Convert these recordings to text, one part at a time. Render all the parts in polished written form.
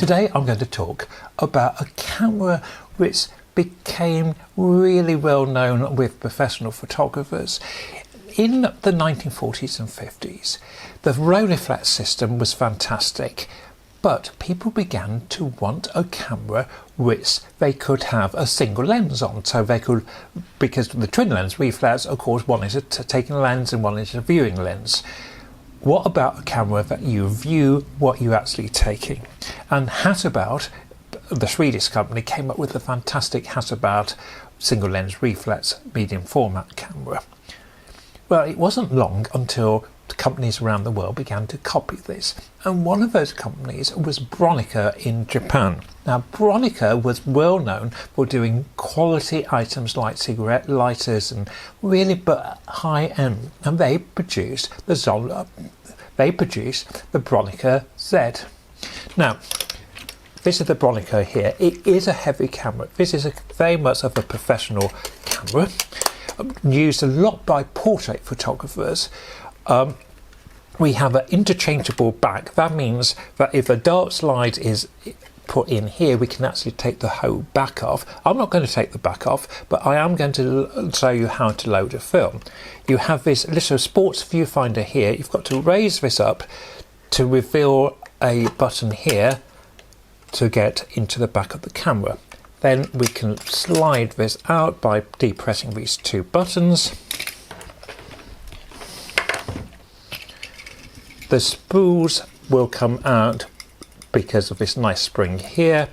Today I'm going to talk about a camera which became really well known with professional photographers. In the 1940s and 50s, the Rolleiflex system was fantastic, but people began to want a camera which they could have a single lens on. So they could, because the twin lens reflex, of course, one is a taking lens and one is a viewing lens. What about a camera that you view what you're actually taking? And Hasselblad, the Swedish company, came up with a fantastic Hasselblad single lens reflex medium format camera. Well, it wasn't long until companies around the world began to copy this, and one of those companies was Bronica in Japan. Now, Bronica was well known for doing quality items like cigarette lighters and really but high end, and they produced the Bronica Z. Now, this is the Bronica here. It is a heavy camera. This is very much of a professional camera, used a lot by portrait photographers. We have an interchangeable back. That means that if a dart slide is put in here, we can actually take the whole back off. I'm not going to take the back off, but I am going to show you how to load a film. You have this little sports viewfinder here. You've got to raise this up to reveal a button here to get into the back of the camera. Then we can slide this out by depressing these two buttons. The spools will come out because of this nice spring here.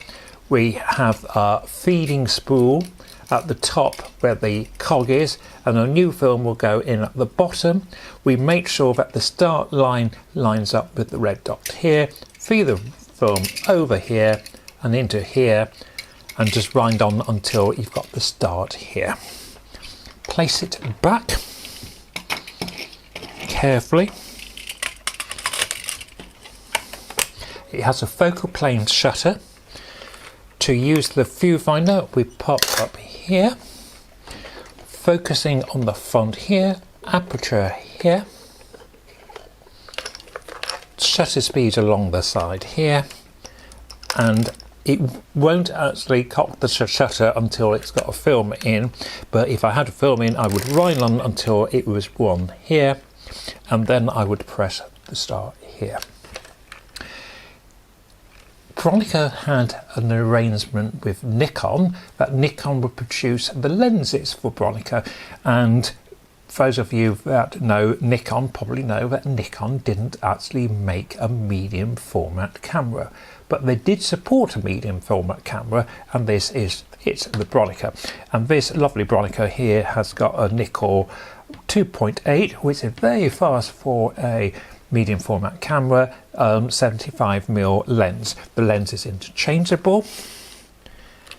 We have a feeding spool at the top where the cog is, and a new film will go in at the bottom. We make sure that the start line lines up with the red dot here. Feed the film over here and into here, and just wind on until you've got the start here. Place it back carefully. It has a focal plane shutter. To use the viewfinder, we pop up here, focusing on the front here, aperture here, shutter speed along the side here, and it won't actually cock the shutter until it's got a film in, but if I had a film in, I would ride on until it was one here, and then I would press the start here. Bronica had an arrangement with Nikon that Nikon would produce the lenses for Bronica, and those of you that know Nikon probably know that Nikon didn't actually make a medium format camera, but they did support a medium format camera, and it's the Bronica. And this lovely Bronica here has got a Nikon 2.8, which is very fast for a medium format camera, 75mm lens. The lens is interchangeable.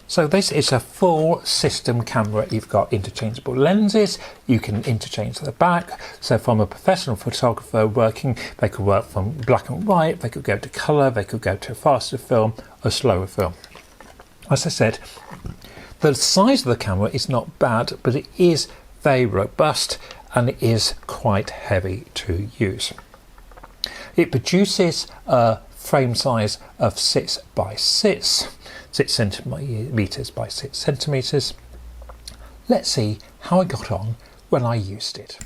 So this is a full system camera. You've got interchangeable lenses. You can interchange the back. So from a professional photographer working, they could work from black and white, they could go to colour, they could go to a faster film, a slower film. As I said, the size of the camera is not bad, but it is very robust and it is quite heavy to use. It produces a frame size of 6 by 6 centimetres by 6 centimetres. Let's see how I got on when I used it.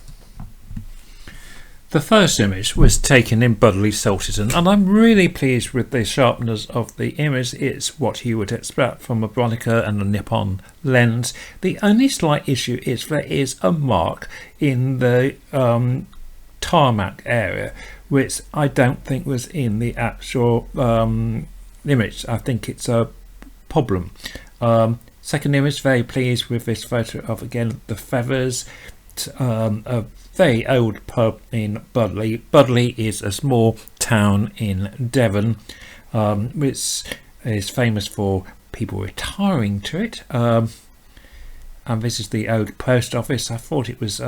The first image was taken in Budley Salterton, and I'm really pleased with the sharpness of the image. It's what you would expect from a Bronica and a Nippon lens. The only slight issue is there is a mark in the tarmac area, which I don't think was in the actual image. I think it's a problem. Second image, very pleased with this photo of, again, the feathers. A very old pub in Budley. Budley is a small town in Devon, which is famous for people retiring to it. And this is the old post office. I thought it was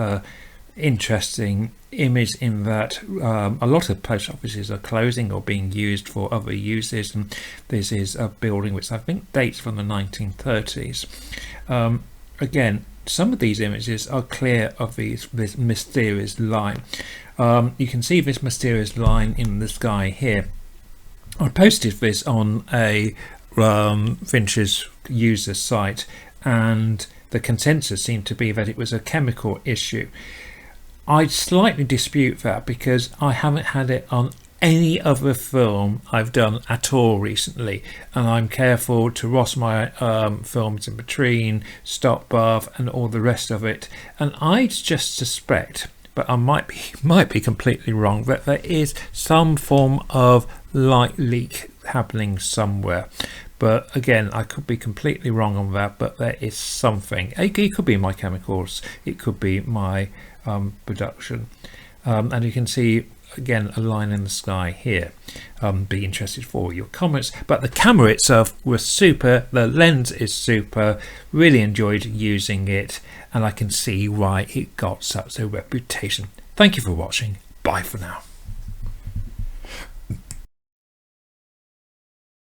interesting image in that a lot of post offices are closing or being used for other uses, and this is a building which I think dates from the 1930s. Again, some of these images are clear of this mysterious line. You can see this mysterious line in the sky here. I posted this on a Finch's user site, and the consensus seemed to be that it was a chemical issue. I'd slightly dispute that because I haven't had it on any other film I've done at all recently, and I'm careful to wash my films in between, stop bath and all the rest of it, and I just suspect, but I might be completely wrong, that there is some form of light leak happening somewhere. But again, I could be completely wrong on that, but there is something. It could be my chemicals, it could be my production, and you can see again a line in the sky here. Be interested for your comments. But the camera itself was super, the lens is super, really enjoyed using it, and I can see why it got such a reputation. Thank you for watching. Bye for now.